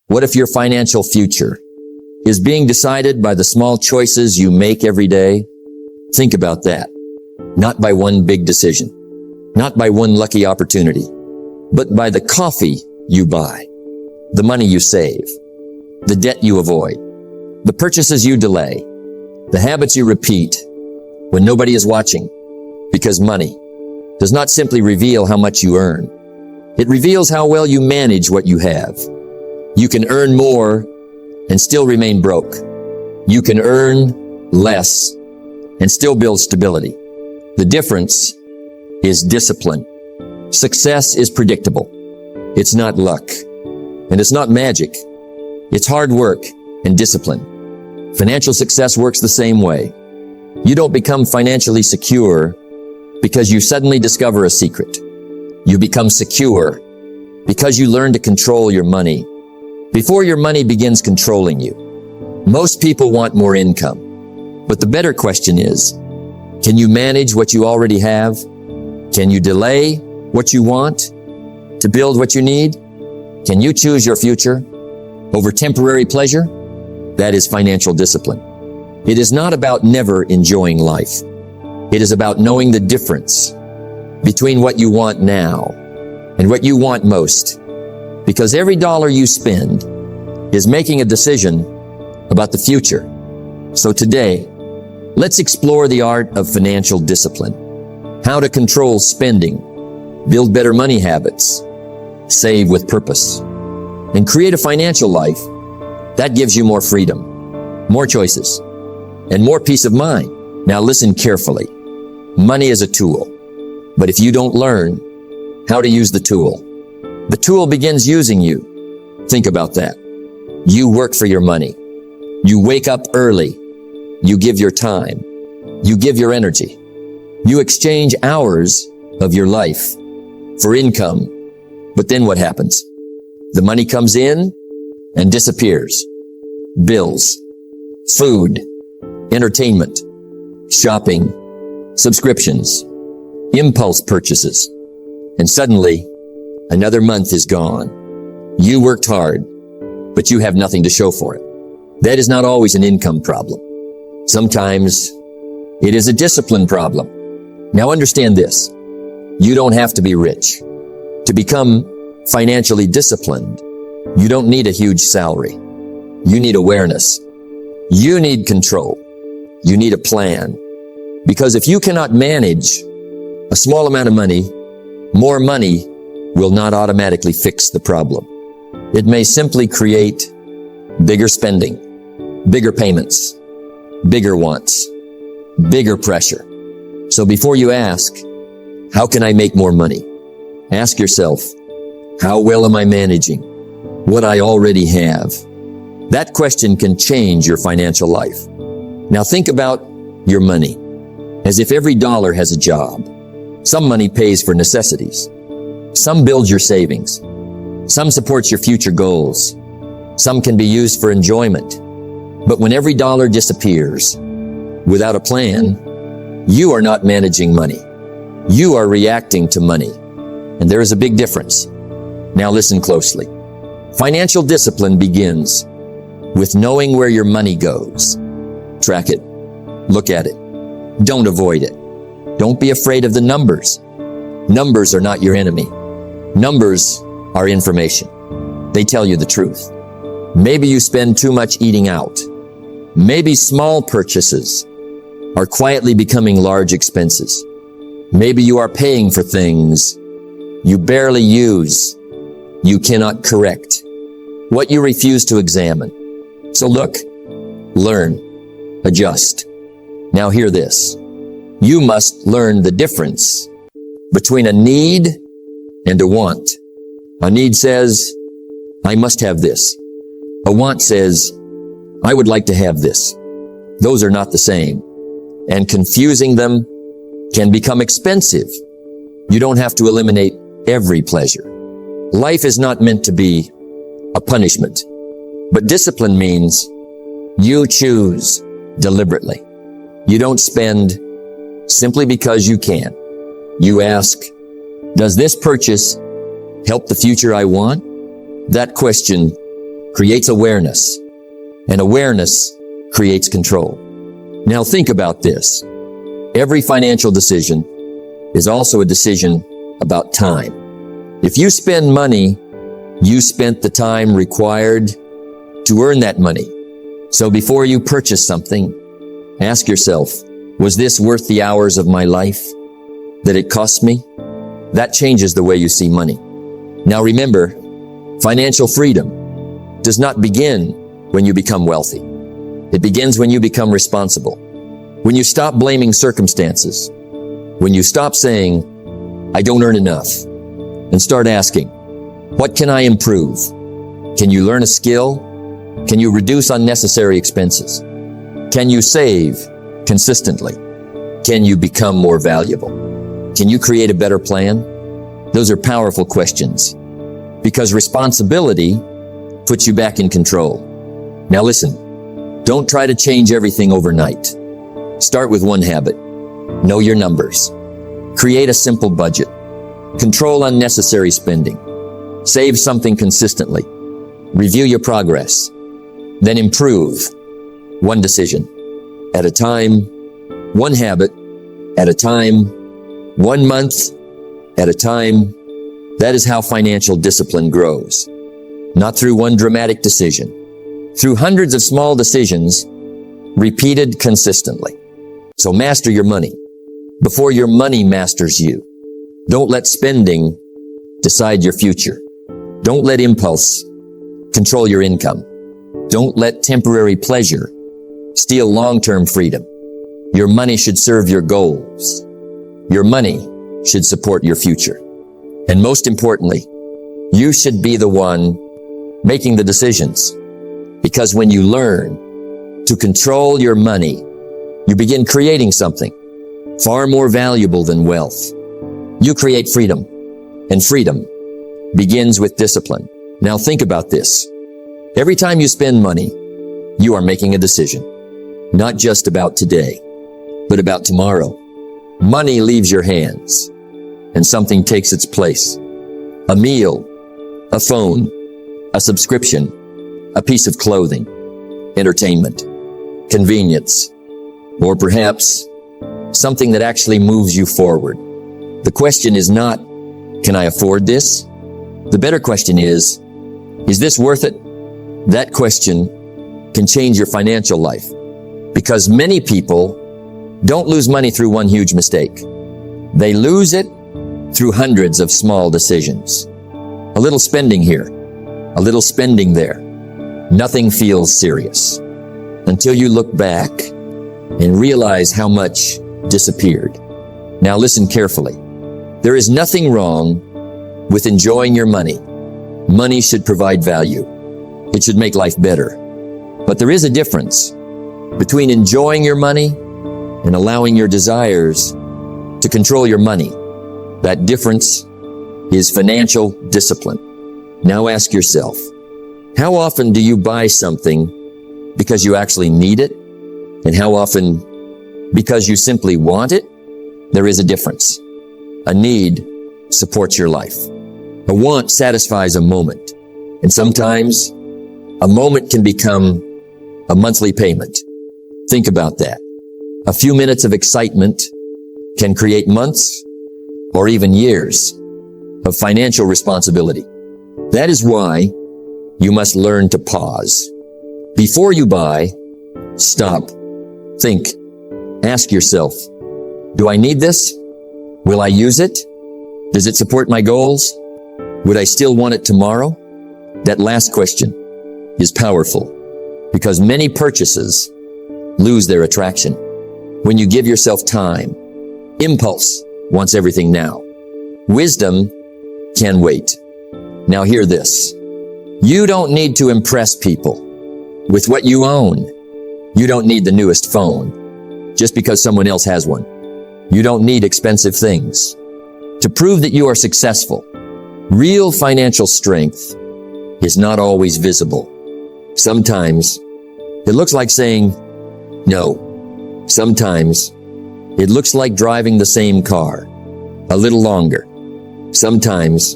What if your financial future is being decided by the small choices you make every day? Think about that. Not by one big decision, not by one lucky opportunity, but by the coffee you buy, the money you save, the debt you avoid, the purchases you delay, the habits you repeat when nobody is watching, because money does not simply reveal how much you earn. It reveals how well you manage what you have. You can earn more and still remain broke. You can earn less and still build stability. The difference is discipline. Success is predictable. It's not luck, and it's not magic. It's hard work and discipline. Financial success works the same way. You don't become financially secure because you suddenly discover a secret. You become secure because you learn to control your money before your money begins controlling you. Most people want more income, but the better question is, can you manage what you already have? Can you delay what you want to build what you need? Can you choose your future over temporary pleasure? That is financial discipline. It is not about never enjoying life. It is about knowing the difference between what you want now and what you want most. Because every dollar you spend is making a decision about the future. So today, let's explore the art of financial discipline, how to control spending, build better money habits, save with purpose, and create a financial life that gives you more freedom, more choices, and more peace of mind. Now listen carefully. Money is a tool, but if you don't learn how to use the tool begins using you. Think about that. You work for your money. You wake up early. You give your time. You give your energy. You exchange hours of your life for income. But then what happens? The money comes in and disappears. Bills, food, entertainment, shopping, subscriptions, impulse purchases, and suddenly another month is gone. You worked hard, but you have nothing to show for it. That is not always an income problem. Sometimes it is a discipline problem. Now understand this. You don't have to be rich. To become financially disciplined, you don't need a huge salary. You need awareness. You need control. You need a plan. Because if you cannot manage a small amount of money, more money will not automatically fix the problem. It may simply create bigger spending, bigger payments, bigger wants, bigger pressure. So before you ask, how can I make more money? Ask yourself, how well am I managing what I already have? That question can change your financial life. Now think about your money as if every dollar has a job. Some money pays for necessities. Some builds your savings. Some supports your future goals. Some can be used for enjoyment. But when every dollar disappears without a plan, you are not managing money. You are reacting to money. And there is a big difference. Now listen closely. Financial discipline begins with knowing where your money goes. Track it. Look at it. Don't avoid it. Don't be afraid of the numbers. Numbers are not your enemy. Numbers are information. They tell you the truth. Maybe you spend too much eating out. Maybe small purchases are quietly becoming large expenses. Maybe you are paying for things you barely use. You cannot correct what you refuse to examine. So look, learn, adjust. Now hear this. You must learn the difference between a need and a want. A need says, I must have this. A want says, I would like to have this. Those are not the same. And confusing them can become expensive. You don't have to eliminate every pleasure. Life is not meant to be a punishment, but discipline means you choose deliberately. You don't spend simply because you can. You ask, does this purchase help the future I want? That question creates awareness, and awareness creates control. Now think about this. Every financial decision is also a decision about time. If you spend money, you spent the time required to earn that money. So before you purchase something, ask yourself, was this worth the hours of my life that it cost me? That changes the way you see money. Now remember, financial freedom does not begin when you become wealthy. It begins when you become responsible. When you stop blaming circumstances. When you stop saying, I don't earn enough, and start asking, what can I improve? Can you learn a skill? Can you reduce unnecessary expenses? Can you save consistently? Can you become more valuable? Can you create a better plan? Those are powerful questions because responsibility puts you back in control. Now listen, don't try to change everything overnight. Start with one habit. Know your numbers. Create a simple budget. Control unnecessary spending. Save something consistently. Review your progress. Then improve one decision at a time, one habit at a time, 1 month at a time. That is how financial discipline grows. Not through one dramatic decision, through hundreds of small decisions repeated consistently. So master your money before your money masters you. Don't let spending decide your future. Don't let impulse control your income. Don't let temporary pleasure steal long-term freedom. Your money should serve your goals. Your money should support your future. And most importantly, you should be the one making the decisions. Because when you learn to control your money, you begin creating something far more valuable than wealth. You create freedom, and freedom begins with discipline. Now think about this. Every time you spend money, you are making a decision, not just about today, but about tomorrow. Money leaves your hands, and something takes its place. A meal, a phone, a subscription, a piece of clothing, entertainment, convenience, or perhaps something that actually moves you forward. The question is not, can I afford this? The better question is this worth it? That question can change your financial life because many people don't lose money through one huge mistake. They lose it through hundreds of small decisions. A little spending here, a little spending there. Nothing feels serious until you look back and realize how much disappeared. Now listen carefully. There is nothing wrong with enjoying your money. Money should provide value. It should make life better. But there is a difference between enjoying your money and allowing your desires to control your money. That difference is financial discipline. Now ask yourself, how often do you buy something because you actually need it? And how often because you simply want it? There is a difference. A need supports your life. A want satisfies a moment. And sometimes a moment can become a monthly payment. Think about that. A few minutes of excitement can create months or even years of financial responsibility. That is why you must learn to pause. Before you buy, stop, think, ask yourself, do I need this? Will I use it? Does it support my goals? Would I still want it tomorrow? That last question is powerful because many purchases lose their attraction. When you give yourself time, impulse wants everything now. Wisdom can wait. Now hear this. You don't need to impress people with what you own. You don't need the newest phone just because someone else has one. You don't need expensive things. To prove that you are successful, real financial strength is not always visible. Sometimes it looks like saying no. Sometimes it looks like driving the same car a little longer. Sometimes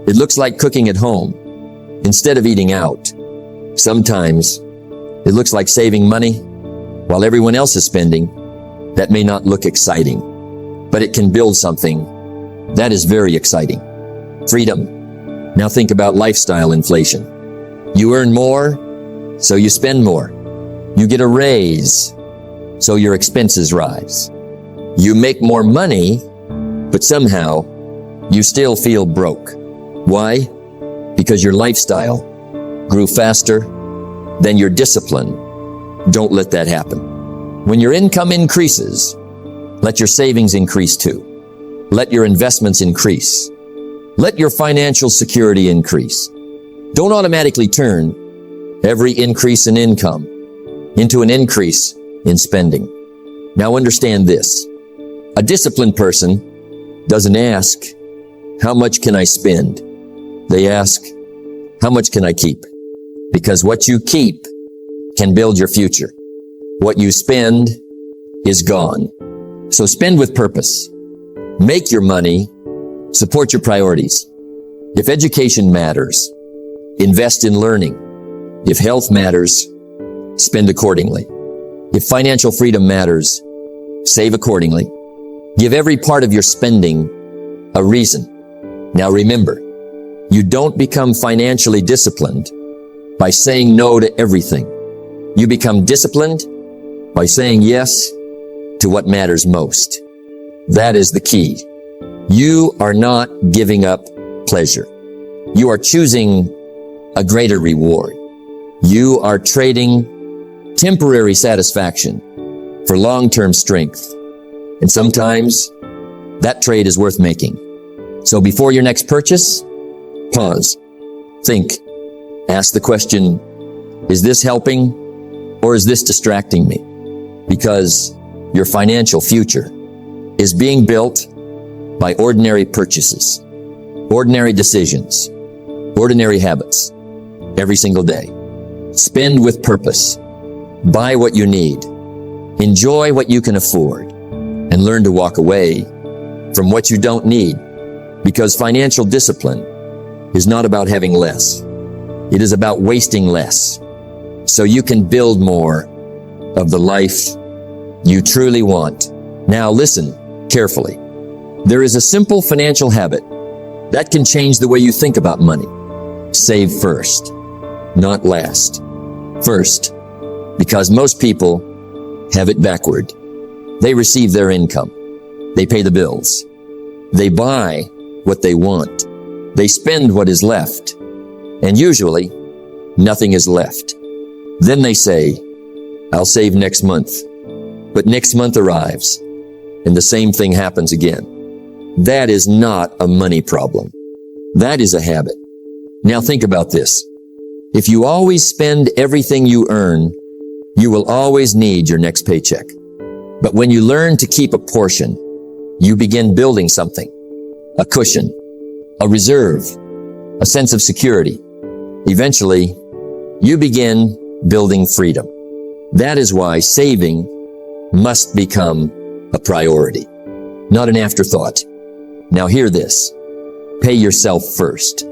it looks like cooking at home instead of eating out. Sometimes it looks like saving money while everyone else is spending. That may not look exciting, but it can build something that is very exciting. Freedom. Now think about lifestyle inflation. You earn more, so you spend more. You get a raise, so your expenses rise. You make more money, but somehow you still feel broke. Why? Because your lifestyle grew faster than your discipline. Don't let that happen. When your income increases, let your savings increase too. Let your investments increase. Let your financial security increase. Don't automatically turn every increase in income into an increase in spending. Now understand this. A disciplined person doesn't ask, how much can I spend? They ask, how much can I keep? Because what you keep can build your future. What you spend is gone. So spend with purpose. Make your money support your priorities. If education matters, invest in learning. If health matters, spend accordingly. If financial freedom matters, save accordingly. Give every part of your spending a reason. Now remember, you don't become financially disciplined by saying no to everything. You become disciplined by saying yes to what matters most. That is the key. You are not giving up pleasure. You are choosing a greater reward. You are trading temporary satisfaction for long-term strength. And sometimes that trade is worth making. So before your next purchase, pause, think, ask the question, is this helping or is this distracting me? Because your financial future is being built by ordinary purchases, ordinary decisions, ordinary habits every single day. Spend with purpose. Buy what you need. Enjoy what you can afford and learn to walk away from what you don't need, because financial discipline is not about having less. It is about wasting less so you can build more of the life you truly want. Now listen carefully. There is a simple financial habit that can change the way you think about money. Save first, not last. First, because most people have it backward. They receive their income. They pay the bills. They buy what they want. They spend what is left. And usually, nothing is left. Then they say, I'll save next month. But next month arrives, and the same thing happens again. That is not a money problem. That is a habit. Now think about this. If you always spend everything you earn, you will always need your next paycheck. But when you learn to keep a portion, you begin building something, a cushion, a reserve, a sense of security. Eventually, you begin building freedom. That is why saving must become a priority, not an afterthought. Now hear this. Pay yourself first.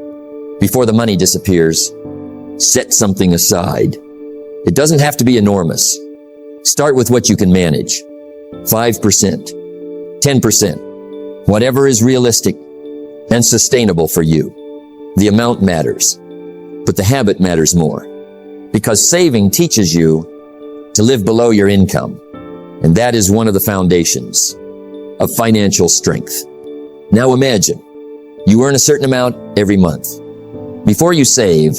Before the money disappears, set something aside. It doesn't have to be enormous. Start with what you can manage. 5%, 10%, whatever is realistic and sustainable for you. The amount matters, but the habit matters more, because saving teaches you to live below your income. And that is one of the foundations of financial strength. Now imagine you earn a certain amount every month. Before you save,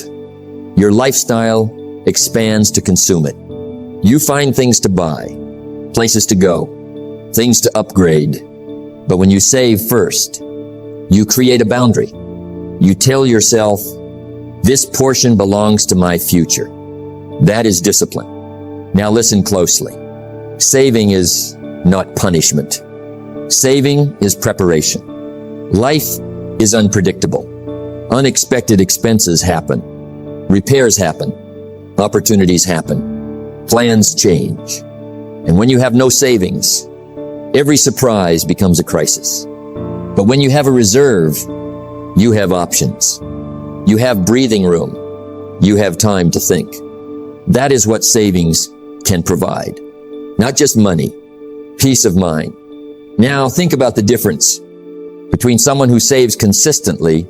your lifestyle expands to consume it. You find things to buy, places to go, things to upgrade. But when you save first, you create a boundary. You tell yourself, this portion belongs to my future. That is discipline. Now listen closely. Saving is not punishment. Saving is preparation. Life is unpredictable. Unexpected expenses happen. Repairs happen. Opportunities happen. Plans change. And when you have no savings, every surprise becomes a crisis. But when you have a reserve, you have options. You have breathing room. you have time to think. That is what savings can provide. Not just money, peace of mind. Now think about the difference between someone who saves consistently